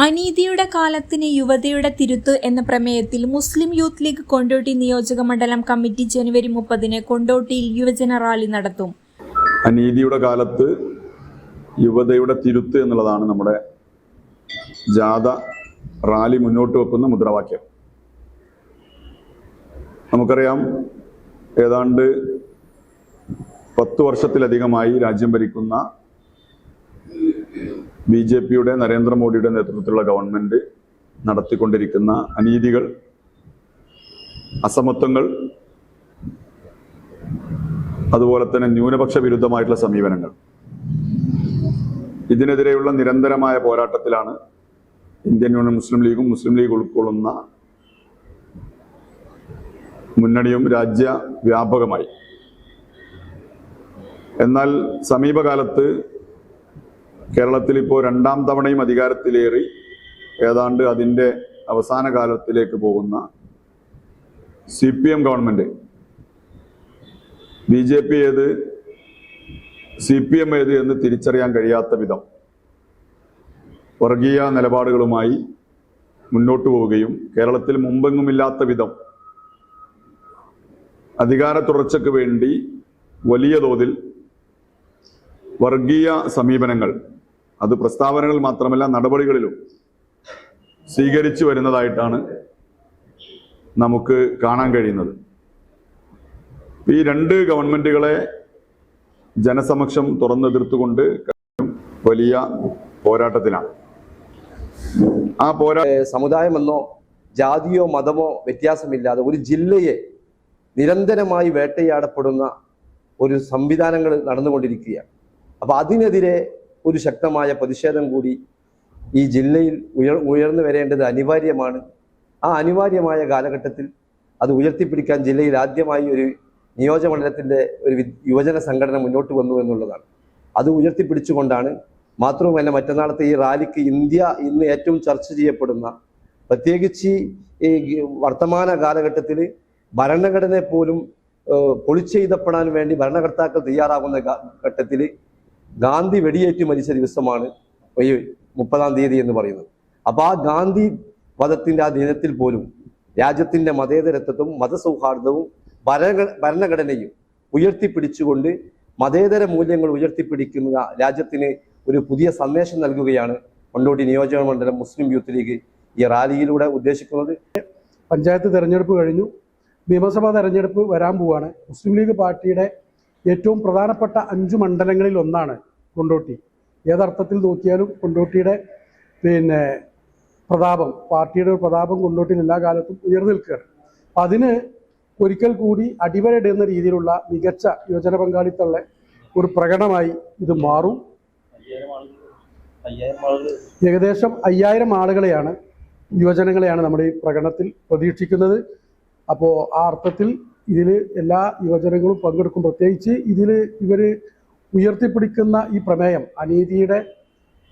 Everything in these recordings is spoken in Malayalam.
അനീതിയുടെ കാലത്തിന് യുവതയുടെ തിരുത്ത് എന്ന പ്രമേയത്തിൽ മുസ്ലിം യൂത്ത് ലീഗ് കൊണ്ടോട്ടി നിയോജക മണ്ഡലം കമ്മിറ്റി ജനുവരി 30 കൊണ്ടോട്ടിയിൽ യുവജന റാലി നടത്തും. അനീതിയുടെ കാലത്ത് യുവതയുടെ തിരുത്ത് എന്നുള്ളതാണ് നമ്മുടെ ജാഥ റാലി മുന്നോട്ട് വെക്കുന്ന മുദ്രാവാക്യം. നമുക്കറിയാം, ഏതാണ്ട് 10 വർഷത്തിലധികമായി രാജ്യം ഭരിക്കുന്ന BJPയുടെ നരേന്ദ്രമോദിയുടെ നേതൃത്വത്തിലുള്ള ഗവൺമെന്റ് നടത്തിക്കൊണ്ടിരിക്കുന്ന അനീതികൾ, അസമത്വങ്ങൾ, അതുപോലെ തന്നെ ന്യൂനപക്ഷ വിരുദ്ധമായിട്ടുള്ള സമീപനങ്ങൾ, ഇതിനെതിരെയുള്ള നിരന്തരമായ പോരാട്ടത്തിലാണ് ഇന്ത്യൻ യൂണിയൻ മുസ്ലിം ലീഗും മുസ്ലിം ലീഗ് ഉൾക്കൊള്ളുന്ന മുന്നണിയും രാജ്യവ്യാപകമായി. എന്നാൽ സമീപകാലത്ത് കേരളത്തിൽ ഇപ്പോൾ 2ാം തവണയും അധികാരത്തിലേറി ഏതാണ്ട് അതിൻ്റെ അവസാന കാലത്തിലേക്ക് പോകുന്ന CPM ഗവൺമെന്റ്, BJP ഏത് CPM ഏത് എന്ന് തിരിച്ചറിയാൻ കഴിയാത്ത വിധം വർഗീയ നിലപാടുകളുമായി മുന്നോട്ട് പോവുകയും കേരളത്തിൽ മുമ്പെങ്ങുമില്ലാത്ത വിധം അധികാര തുടർച്ചയ്ക്ക് വേണ്ടി വലിയ തോതിൽ വർഗീയ സമീപനങ്ങൾ, അത് പ്രസ്താവനകൾ മാത്രമല്ല നടപടികളിലും സ്വീകരിച്ചു വരുന്നതായിട്ടാണ് നമുക്ക് കാണാൻ കഴിയുന്നത്. ഈ 2 ഗവൺമെന്റുകളെ ജനസമക്ഷം തുറന്നെതിർത്തുകൊണ്ട് വലിയ പോരാട്ടത്തിലാണ്. ആ സമുദായമെന്നോ ജാതിയോ മതമോ വ്യത്യാസമില്ലാതെ ഒരു ജില്ലയെ നിരന്തരമായി വേട്ടയാടപ്പെടുന്ന ഒരു സംവിധാനങ്ങൾ നടന്നുകൊണ്ടിരിക്കുകയാണ്. അപ്പോൾ അതിനെതിരെ ഒരു ശക്തമായ പ്രതിഷേധം കൂടി ഈ ജില്ലയിൽ ഉയർന്നു വരേണ്ടത് അനിവാര്യമാണ്. ആ അനിവാര്യമായ കാലഘട്ടത്തിൽ അത് ഉയർത്തിപ്പിടിക്കാൻ ജില്ലയിൽ ആദ്യമായി ഒരു നിയോജകമണ്ഡലത്തിൻ്റെ ഒരു യുവജന സംഘടന മുന്നോട്ട് വന്നു എന്നുള്ളതാണ്. അത് ഉയർത്തിപ്പിടിച്ചുകൊണ്ടാണ്, മാത്രവുമല്ല മറ്റന്നാളത്തെ ഈ റാലിക്ക് ഇന്ത്യ ഇന്ന് ഏറ്റവും ചർച്ച ചെയ്യപ്പെടുന്ന, പ്രത്യേകിച്ച് ഈ വർത്തമാന കാലഘട്ടത്തിൽ ഭരണഘടനയെ പോലും പൊളിച്ചെഴുതപ്പെടാൻ വേണ്ടി ഭരണകർത്താക്കൾ തയ്യാറാകുന്ന ഘട്ടത്തിൽ ഗാന്ധി വെടിയേറ്റ് മരിച്ച ദിവസമാണ് ഈ 30-ാം തീയതി എന്ന് പറയുന്നത്. അപ്പോൾ ആ ഗാന്ധി വധത്തിൻ്റെ ആ ദിനത്തിൽ പോലും രാജ്യത്തിൻ്റെ മതേതരത്വവും മതസൗഹാർദ്ദവും ഭരണഘടനയും ഉയർത്തിപ്പിടിച്ചുകൊണ്ട് മതേതര മൂല്യങ്ങൾ ഉയർത്തിപ്പിടിക്കുന്ന രാജ്യത്തിന് ഒരു പുതിയ സന്ദേശം നൽകുകയാണ് കൊണ്ടോട്ടി നിയോജക മണ്ഡലം മുസ്ലിം യൂത്ത് ലീഗ് ഈ റാലിയിലൂടെ ഉദ്ദേശിക്കുന്നത്. പഞ്ചായത്ത് തെരഞ്ഞെടുപ്പ് കഴിഞ്ഞു, നിയമസഭാ തെരഞ്ഞെടുപ്പ് വരാൻ പോവുകയാണ്. മുസ്ലിം ലീഗ് പാർട്ടിയുടെ ഏറ്റവും പ്രധാനപ്പെട്ട 5 മണ്ഡലങ്ങളിൽ ഒന്നാണ് കൊണ്ടോട്ടി. ഏതർത്ഥത്തിൽ നോക്കിയാലും കൊണ്ടോട്ടിയുടെ പ്രതാപം, പാർട്ടിയുടെ പ്രതാപം കൊണ്ടോട്ടിയിൽ എല്ലാ കാലത്തും ഉയർന്നു നിൽക്കുകയാണ്. അപ്പം അതിന് ഒരിക്കൽ കൂടി അടിവരയിടുന്ന രീതിയിലുള്ള മികച്ച യുവജന പങ്കാളിത്തമുള്ള ഒരു പ്രകടനമായി ഇത് മാറും. ഏകദേശം 5000 ആളുകളെയാണ്, യുവജനങ്ങളെയാണ് നമ്മുടെ ഈ പ്രകടനത്തിൽ പ്രതീക്ഷിക്കുന്നത്. അപ്പോൾ ആ അർത്ഥത്തിൽ ഇതിൽ എല്ലാ യുവജനങ്ങളും പങ്കെടുക്കും. പ്രത്യേകിച്ച് ഇവർ ഉയർത്തിപ്പിടിക്കുന്ന ഈ പ്രമേയം, അനീതിയുടെ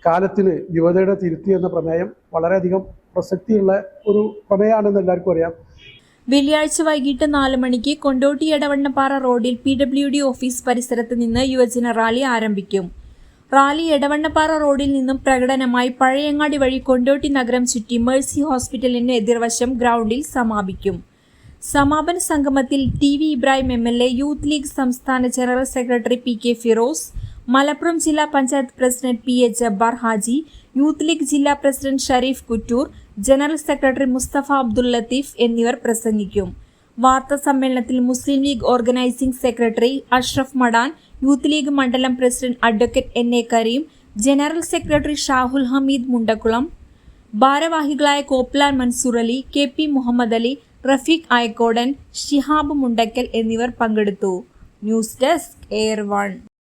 കാലത്തിന് യുവതയുടെ തിരുത്തി എന്ന പ്രമേയം വളരെയധികം പ്രസക്തിയുള്ള ഒരു പ്രമേയമാണെന്ന് എല്ലാവർക്കും അറിയാം. വെള്ളിയാഴ്ച വൈകിട്ട് 4 മണിക്ക് കൊണ്ടോട്ടി എടവണ്ണപ്പാറ റോഡിൽ PWD ഓഫീസ് പരിസരത്ത് നിന്ന് യുവജന റാലി ആരംഭിക്കും. റാലി എടവണ്ണപ്പാറ റോഡിൽ നിന്നും പ്രകടനമായി പഴയങ്ങാടി വഴി കൊണ്ടോട്ടി നഗരം ചുറ്റി മേഴ്സി ഹോസ്പിറ്റലിന് എതിർവശം ഗ്രൗണ്ടിൽ സമാപിക്കും. സമാപന സംഗമത്തിൽ TV ഇബ്രാഹിം MLA, യൂത്ത് ലീഗ് സംസ്ഥാന general secretary PK Firoz, Malappuram ജില്ലാ പഞ്ചായത്ത് പ്രസിഡന്റ് PA ജബ്ബാർ ഹാജി, യൂത്ത് ലീഗ് ജില്ലാ president Shareef Kuttoor, general secretary Mustafa Abdul Latheef എന്നിവർ പ്രസംഗിക്കും. വാർത്താ സമ്മേളനത്തിൽ മുസ്ലിം ലീഗ് ഓർഗനൈസിംഗ് സെക്രട്ടറി അഷ്റഫ് മടാൻ, യൂത്ത് ലീഗ് മണ്ഡലം president advocate NA Kareem, general secretary Shahul Hameed Mundakkulam, ഭാരവാഹികളായ കോപ്ലാൻ മൻസൂർ അലി, KP മുഹമ്മദ് അലി, റഫീഖ് ആയക്കോടൻ, ഷിഹാബ് മുണ്ടക്കൽ എന്നിവർ പങ്കെടുത്തു. News desk, Air 1.